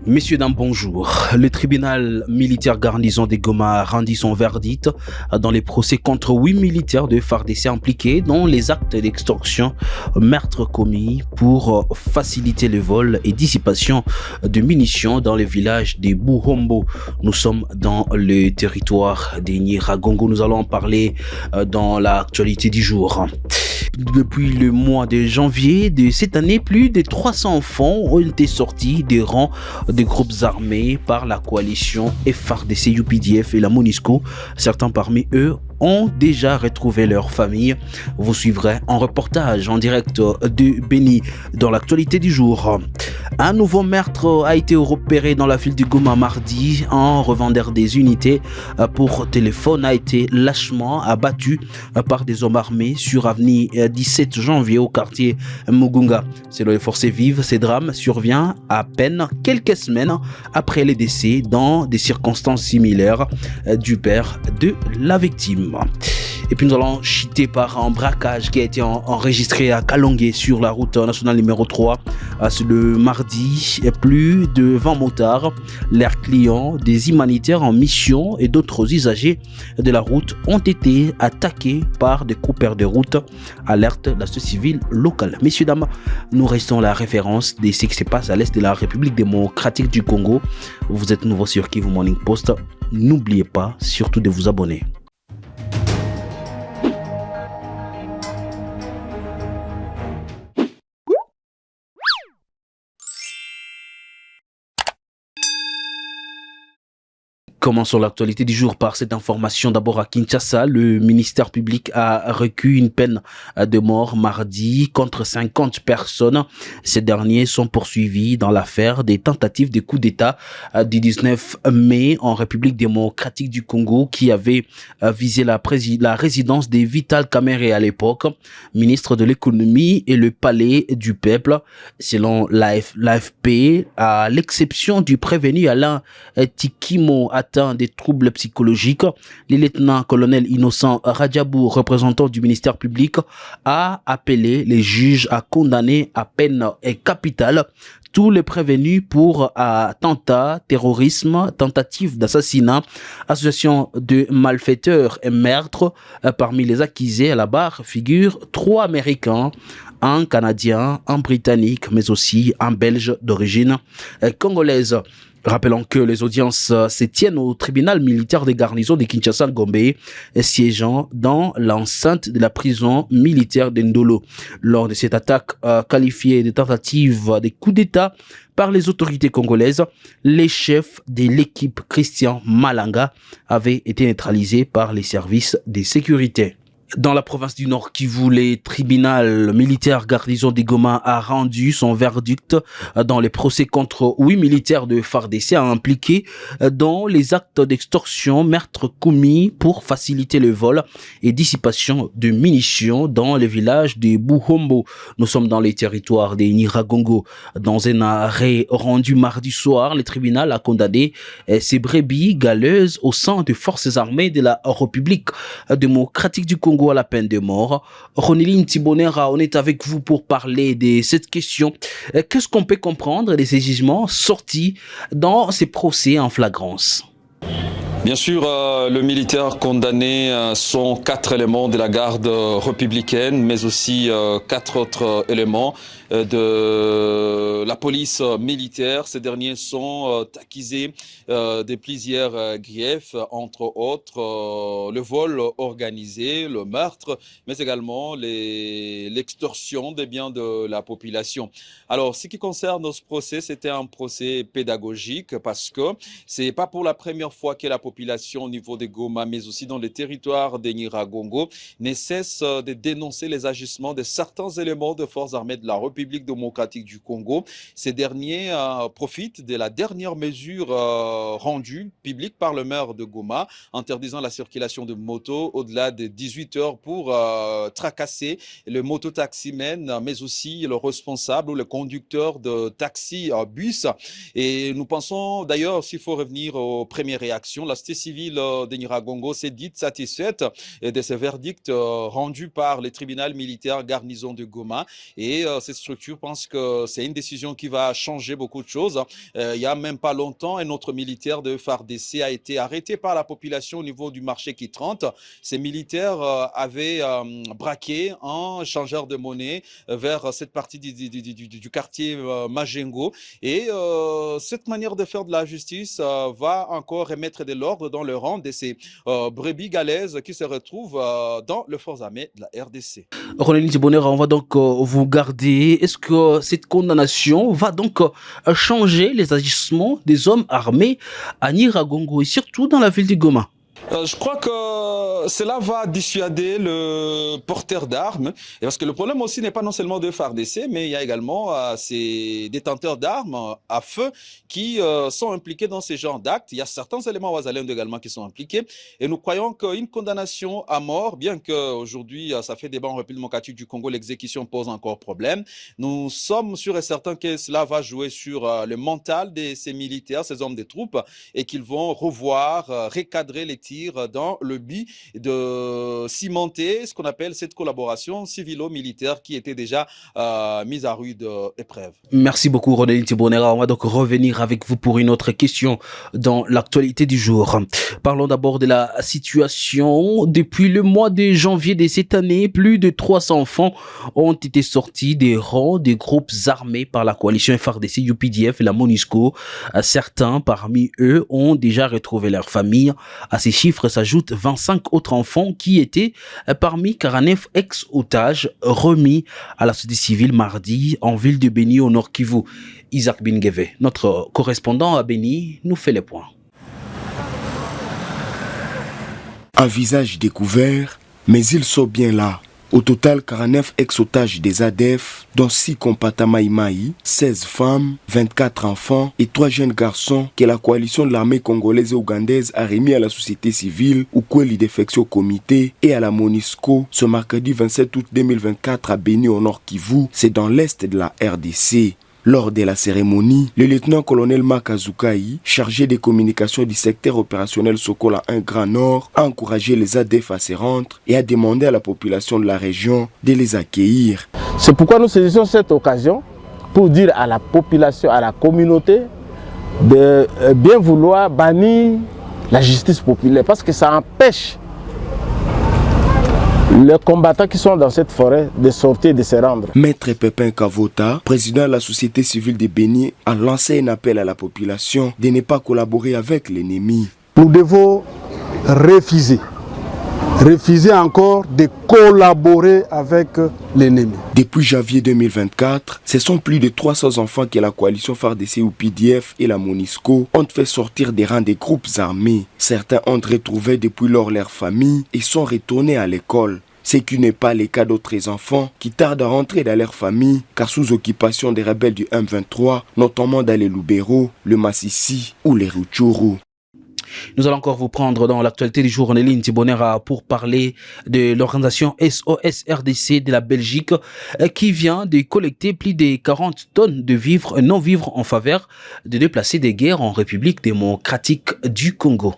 Messieurs, dames, bonjour. Le tribunal militaire garnison de Goma a rendu son verdict dans les procès contre 8 militaires de FARDC impliqués dans les actes d'extorsion, meurtres commis pour faciliter le vol et dissipation de munitions dans le village de Buhombo. Nous sommes dans le territoire des Nyiragongo. Nous allons en parler dans l'actualité du jour. Depuis le mois de janvier de cette année, plus de 300 enfants ont été sortis des rangs des groupes armés par la coalition FARDC, UPDF et la MONUSCO. Certains parmi eux ont déjà retrouvé leur famille. Vous suivrez un reportage en direct de Béni dans l'actualité du jour. Un nouveau meurtre a été repéré dans la ville du Goma mardi. Un revendeur des unités pour téléphone a été lâchement abattu par des hommes armés sur avenue 17 janvier au quartier Mugunga. Selon les forces vives, ce drame survient à peine quelques semaines après les décès dans des circonstances similaires du père de la victime. Et puis nous allons chuter par un braquage qui a été enregistré à Kalongué sur la route nationale numéro 3. Le mardi, plus de 20 motards, leurs clients, des humanitaires en mission et d'autres usagers de la route ont été attaqués par des coupeurs de route. Alerte la société civile locale. Messieurs, dames, nous restons la référence de ce qui se passe à l'est de la République démocratique du Congo. Vous êtes nouveau sur Kivu Morning Post. N'oubliez pas surtout de vous abonner. Commençons l'actualité du jour par cette information. D'abord à Kinshasa, le ministère public a requis une peine de mort mardi contre 50 personnes. Ces derniers sont poursuivis dans l'affaire des tentatives de coup d'État du 19 mai en République démocratique du Congo qui avait visé la résidence des Vital Kamerhe à l'époque, ministre de l'économie et le palais du peuple. Selon l'AFP, à l'exception du prévenu Alain Tikimo des troubles psychologiques, le lieutenant-colonel Innocent Radjabou, représentant du ministère public, a appelé les juges à condamner à peine capitale tous les prévenus pour attentat, terrorisme, tentative d'assassinat, association de malfaiteurs et meurtre. Parmi les accusés à la barre figurent 3 Américains, un Canadien, un Britannique, mais aussi un Belge d'origine congolaise. Rappelons que les audiences se tiennent au tribunal militaire des garnisons de Kinshasa-Gombe, siégeant dans l'enceinte de la prison militaire d'Endolo. Lors de cette attaque qualifiée de tentative de coup d'État par les autorités congolaises, les chefs de l'équipe Christian Malanga avaient été neutralisés par les services de sécurité. Dans la province du Nord Kivu, le tribunal militaire garnison de Goma a rendu son verdict dans les procès contre 8 militaires de FARDC impliqués dans les actes d'extorsion, meurtres commis pour faciliter le vol et dissipation de munitions dans le village de Buhombo. Nous sommes dans les territoires des Nyiragongo. Dans un arrêt rendu mardi soir, le tribunal a condamné ces brebis galeuses au sein des forces armées de la République démocratique du Congo à la peine de mort. Roneline Tibonera, on est avec vous pour parler de cette question. Qu'est-ce qu'on peut comprendre de ces jugements sortis dans ces procès en flagrance? Bien sûr, le militaire condamné sont 4 éléments de la garde républicaine, mais aussi 4 autres éléments de la police militaire. Ces derniers sont accusés de plusieurs griefs, entre autres le vol organisé, le meurtre, mais également l'extorsion des biens de la population. Alors, ce qui concerne ce procès, c'était un procès pédagogique parce que c'est pas pour la première fois que la population au niveau de Goma, mais aussi dans les territoires de Nyiragongo, ne cesse de dénoncer les agissements de certains éléments de forces armées de la République démocratique du Congo. Ces derniers profitent de la dernière mesure rendue publique par le maire de Goma, interdisant la circulation de motos au-delà de 18 heures pour tracasser le mototaximène, mais aussi le responsable ou le conducteur de taxi bus. Et nous pensons d'ailleurs, s'il faut revenir aux premières réactions, la société civile de Nyiragongo s'est dite satisfaite de ce verdict rendu par le tribunal militaire garnison de Goma. Et cette structure pense que c'est une décision qui va changer beaucoup de choses. Il n'y a même pas longtemps, un autre militaire de FARDC a été arrêté par la population au niveau du marché qui 30. Ces militaires avaient braqué un changeur de monnaie vers cette partie du quartier Majengo. Et cette manière de faire de la justice va encore remettre de l'ordre dans le rang de ces brebis galaises qui se retrouvent dans le forces armées de la RDC. Ronéline Tibonera, on va donc vous garder. Est-ce que cette condamnation va donc changer les agissements des hommes armés à Nyiragongo et surtout dans la ville de Goma? Je crois que cela va dissuader le porteur d'armes, parce que le problème aussi n'est pas non seulement de FARDC, mais il y a également ces détenteurs d'armes à feu qui sont impliqués dans ces genres d'actes. Il y a certains éléments Ouazalendo également qui sont impliqués, et nous croyons qu'une condamnation à mort, bien qu'aujourd'hui ça fait débat en République démocratique du Congo, l'exécution pose encore problème, nous sommes sûrs et certains que cela va jouer sur le mental de ces militaires, ces hommes des troupes, et qu'ils vont revoir, recadrer les tirs dans le but de cimenter ce qu'on appelle cette collaboration civilo-militaire qui était déjà mise à rude épreuve. Merci beaucoup Ronéline Tibonera. On va donc revenir avec vous pour une autre question dans l'actualité du jour. Parlons d'abord de la situation. Depuis le mois de janvier de cette année, plus de 300 enfants ont été sortis des rangs des groupes armés par la coalition FARDC, UPDF et la MONUSCO. Certains parmi eux ont déjà retrouvé leur famille. À ces chiffres s'ajoutent 25 autres enfants qui étaient parmi 49 ex-otages remis à la société civile mardi en ville de Béni au Nord Kivu. Isaac Bingeve, notre correspondant à Béni, nous fait les points. Un visage découvert, mais ils sont bien là. Au total, 49 ex-otages des ADF, dont 6 combattants Maïmaï, 16 femmes, 24 enfants et 3 jeunes garçons que la coalition de l'armée congolaise et ougandaise a remis à la société civile, au Kweli Defection Comité et à la MONUSCO ce mercredi 27 août 2024 à Béni au Nord Kivu, c'est dans l'est de la RDC. Lors de la cérémonie, le lieutenant-colonel Makazoukaï, chargé des communications du secteur opérationnel Sokola 1 Grand Nord, a encouragé les ADF à se rendre et a demandé à la population de la région de les accueillir. C'est pourquoi nous saisissons cette occasion pour dire à la population, à la communauté, de bien vouloir bannir la justice populaire parce que ça empêche les combattants qui sont dans cette forêt de sortir et de se rendre. Maître Pépin Kavota, président de la société civile de Béni, a lancé un appel à la population de ne pas collaborer avec l'ennemi. Nous devons refuser encore de collaborer avec l'ennemi. Depuis janvier 2024, ce sont plus de 300 enfants que la coalition FARDC ou PDF et la MONUSCO ont fait sortir des rangs des groupes armés. Certains ont retrouvé depuis lors leur famille et sont retournés à l'école. Ce qui n'est pas le cas d'autres enfants qui tardent à rentrer dans leur famille car sous occupation des rebelles du M23, notamment dans les Lubero, le Massissi ou les Rutshuru. Nous allons encore vous prendre dans l'actualité du jour Ronéline Tibonera pour parler de l'organisation SOS RDC de la Belgique qui vient de collecter plus de 40 tonnes de vivres non-vivres en faveur de déplacés des guerres en République démocratique du Congo.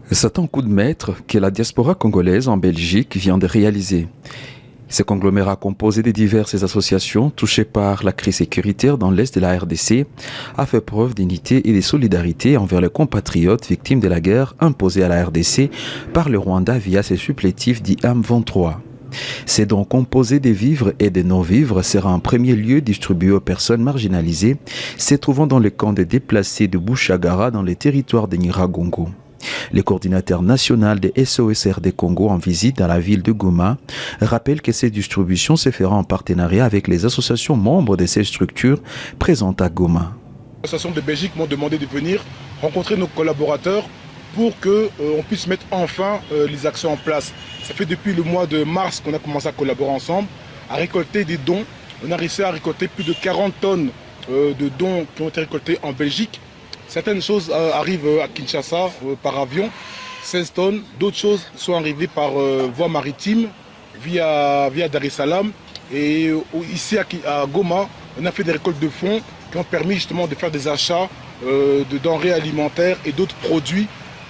C'est un coup de maître que la diaspora congolaise en Belgique vient de réaliser. Ce conglomérat composé de diverses associations touchées par la crise sécuritaire dans l'est de la RDC a fait preuve d'unité et de solidarité envers les compatriotes victimes de la guerre imposée à la RDC par le Rwanda via ses supplétifs dits M23. Ces dons composés de vivres et de non-vivres sera en premier lieu distribué aux personnes marginalisées se trouvant dans le camp des déplacés de Bouchagara dans les territoires de Nyiragongo. Le coordinateur national des SOSRD Congo en visite dans la ville de Goma rappelle que ces distributions se feront en partenariat avec les associations membres de ces structures présentes à Goma. L'association de Belgique m'ont demandé de venir rencontrer nos collaborateurs pour qu'on puisse mettre enfin les actions en place. Ça fait depuis le mois de mars qu'on a commencé à collaborer ensemble, à récolter des dons. On a réussi à récolter plus de 40 tonnes de dons qui ont été récoltés en Belgique. Certaines choses arrivent à Kinshasa par avion, 16 tonnes. D'autres choses sont arrivées par voie maritime via Dar es Salaam. Et ici à Goma, on a fait des récoltes de fonds qui ont permis justement de faire des achats de denrées alimentaires et d'autres produits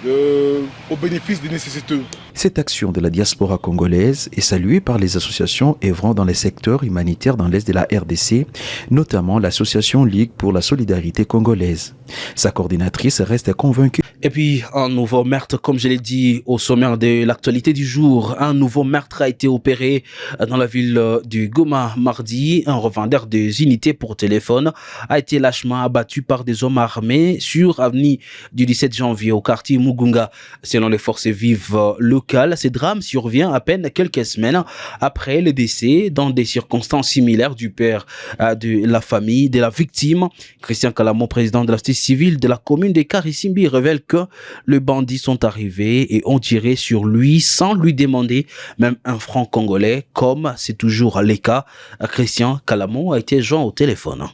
au bénéfice des nécessiteux. Cette action de la diaspora congolaise est saluée par les associations œuvrant dans les secteurs humanitaires dans l'est de la RDC, notamment l'association Ligue pour la solidarité congolaise. Sa coordinatrice reste convaincue. Et puis, un nouveau meurtre, comme je l'ai dit au sommaire de l'actualité du jour, un nouveau meurtre a été opéré dans la ville du Goma mardi. Un revendeur des unités pour téléphone a été lâchement abattu par des hommes armés sur avenue du 17 janvier au quartier Mugunga. Selon les forces vives locales, ce drame survient à peine quelques semaines après le décès dans des circonstances similaires du père de la famille de la victime. Christian Kalamo, président de la société civile de la commune de Karisimbi, révèle que les bandits sont arrivés et ont tiré sur lui sans lui demander même un franc congolais, comme c'est toujours le cas. Christian Kalamo a été joint au téléphone.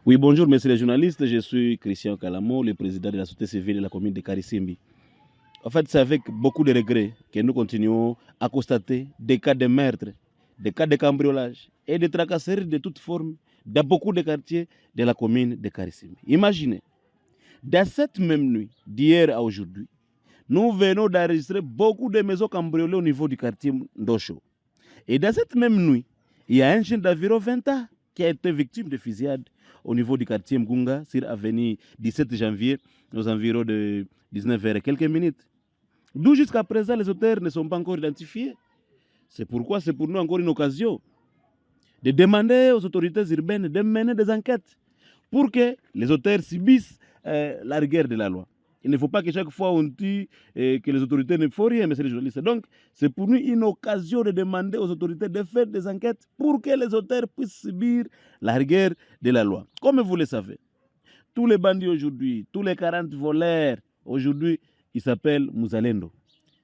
Oui, bonjour, messieurs les journalistes. Je suis Christian Kalamo, le président de la société civile de la commune de Karisimbi. En fait, c'est avec beaucoup de regrets que nous continuons à constater des cas de meurtre, des cas de cambriolage et de tracasseries de toutes formes dans beaucoup de quartiers de la commune de Karisimbi. Imaginez, dans cette même nuit, d'hier à aujourd'hui, nous venons d'enregistrer beaucoup de maisons cambriolées au niveau du quartier Ndosho. Et dans cette même nuit, il y a un jeune d'environ 20 ans qui a été victime de fusillade au niveau du quartier Mgunga, sur avenue 17 janvier, aux environs de 19h et quelques minutes. D'où jusqu'à présent, les auteurs ne sont pas encore identifiés. C'est pourquoi c'est pour nous encore une occasion de demander aux autorités urbaines de mener des enquêtes pour que les auteurs subissent la rigueur de la loi. Il ne faut pas que chaque fois on tue et que les autorités ne font rien, messieurs les journalistes. Donc, c'est pour nous une occasion de demander aux autorités de faire des enquêtes pour que les auteurs puissent subir la rigueur de la loi. Comme vous le savez, tous les bandits aujourd'hui, tous les 40 voleurs aujourd'hui, ils s'appellent Muzalendo.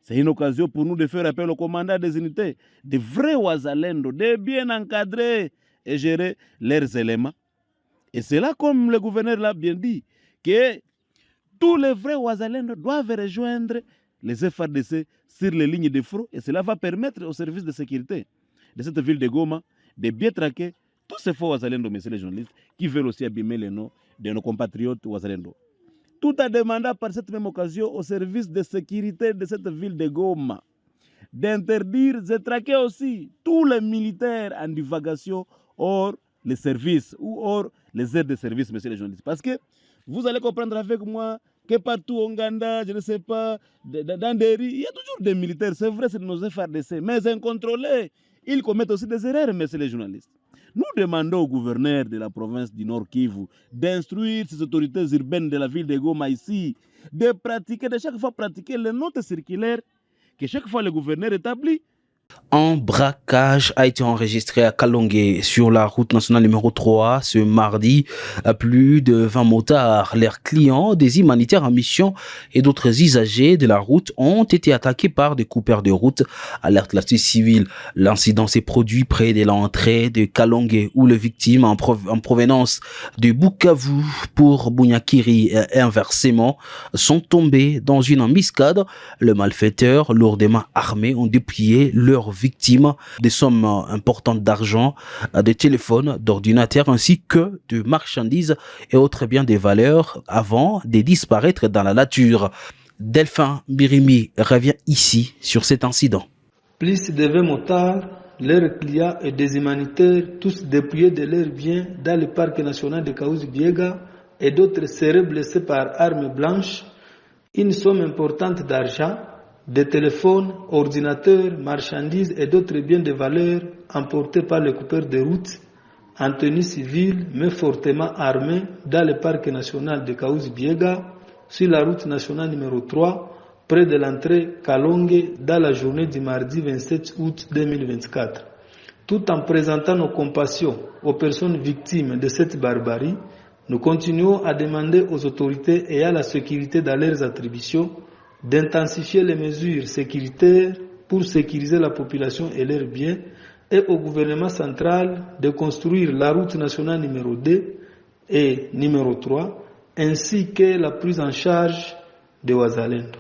C'est une occasion pour nous de faire appel au commandant des unités, de vrais Wazalendo, de bien encadrer et gérer leurs éléments. Et c'est là, comme le gouverneur l'a bien dit, que tous les vrais Wazalendo doivent rejoindre les FARDC sur les lignes de front et cela va permettre aux services de sécurité de cette ville de Goma de bien traquer tous ces faux Wazalendo, messieurs les journalistes, qui veulent aussi abîmer les noms de nos compatriotes Wazalendo. Tout en demandant par cette même occasion aux services de sécurité de cette ville de Goma d'interdire, de traquer aussi tous les militaires en divagation hors les services ou hors les aires de service, messieurs les journalistes. Parce que vous allez comprendre avec moi que partout au Ouganda, je ne sais pas, dans des rues, il y a toujours des militaires. C'est vrai, c'est nos FARDC, mais incontrôlés. Ils commettent aussi des erreurs, messieurs les journalistes. Nous demandons au gouverneur de la province du Nord Kivu d'instruire ces autorités urbaines de la ville de Goma ici, de pratiquer, de chaque fois pratiquer les notes circulaires que chaque fois le gouverneur établit. Un braquage a été enregistré à Kalonge sur la route nationale numéro 3 ce mardi. Plus de 20 motards, leurs clients, des humanitaires en mission et d'autres usagers de la route ont été attaqués par des coupeurs de route. Alerte la société civile. L'incident s'est produit près de l'entrée de Kalonge où les victimes en provenance de Bukavu pour Bunyakiri et inversement sont tombés dans une embuscade. Les malfaiteurs lourdement armés ont dépouillé leurs victimes des sommes importantes d'argent, de téléphones, d'ordinateurs ainsi que de marchandises et autres biens de valeur avant de disparaître dans la nature. Delphin Birimi revient ici sur cet incident. Plus de 20 motards, leurs clients et des humanitaires, tous dépouillés de leurs biens dans le parc national de Kahuzi-Biega et d'autres seraient blessés par armes blanches, une somme importante d'argent, des téléphones, ordinateurs, marchandises et d'autres biens de valeur emportés par les coupeurs de route en tenue civile mais fortement armés dans le parc national de Kahuzi-Biega sur la route nationale numéro 3 près de l'entrée Kalonge dans la journée du mardi 27 août 2024. Tout en présentant nos compassions aux personnes victimes de cette barbarie, nous continuons à demander aux autorités et à la sécurité dans leurs attributions d'intensifier les mesures sécuritaires pour sécuriser la population et leurs biens et au gouvernement central de construire la route nationale numéro 2 et numéro 3 ainsi que la prise en charge de Wazalendo.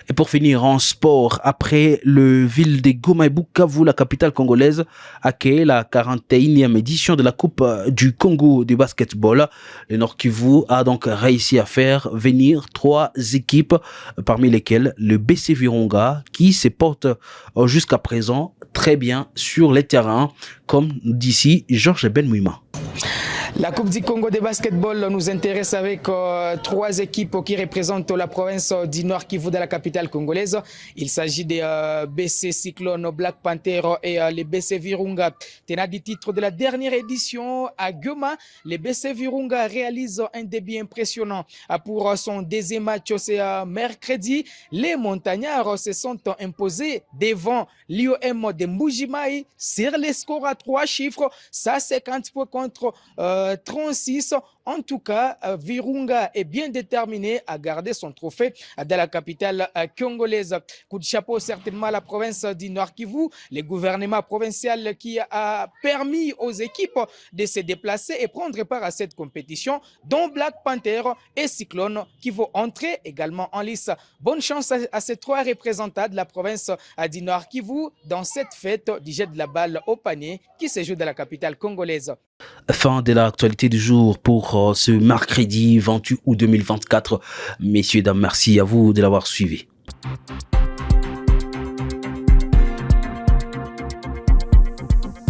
Et pour finir en sport, après le ville de Goma et Bukavu, la capitale congolaise accueille la 41e édition de la Coupe du Congo de basketball. Le Nord Kivu a donc réussi à faire venir 3 équipes, parmi lesquelles le BC Virunga, qui se porte jusqu'à présent très bien sur les terrains, comme d'ici Georges Benmouima. La Coupe du Congo de basketball nous intéresse avec 3 équipes qui représentent la province du Nord Kivu de la capitale congolaise. Il s'agit des BC Cyclone, Black Panther et les BC Virunga. Tenant du titre de la dernière édition à Goma, les BC Virunga réalisent un début impressionnant pour son deuxième match. C'est mercredi. Les montagnards se sont imposés devant l'IOM de Mbujimayi sur les scores à 3 chiffres. Ça, 50 points contre 36. En tout cas, Virunga est bien déterminé à garder son trophée de la capitale congolaise. Coup de chapeau certainement à la province du Nord Kivu, le gouvernement provincial qui a permis aux équipes de se déplacer et prendre part à cette compétition, dont Black Panther et Cyclone qui vont entrer également en lice. Bonne chance à ces 3 représentants de la province du Nord Kivu dans cette fête du jet de la balle au panier qui se joue dans la capitale congolaise. Fin de l'actualité du jour pour ce mercredi 28 août 2024. Messieurs, dames, merci à vous de l'avoir suivi.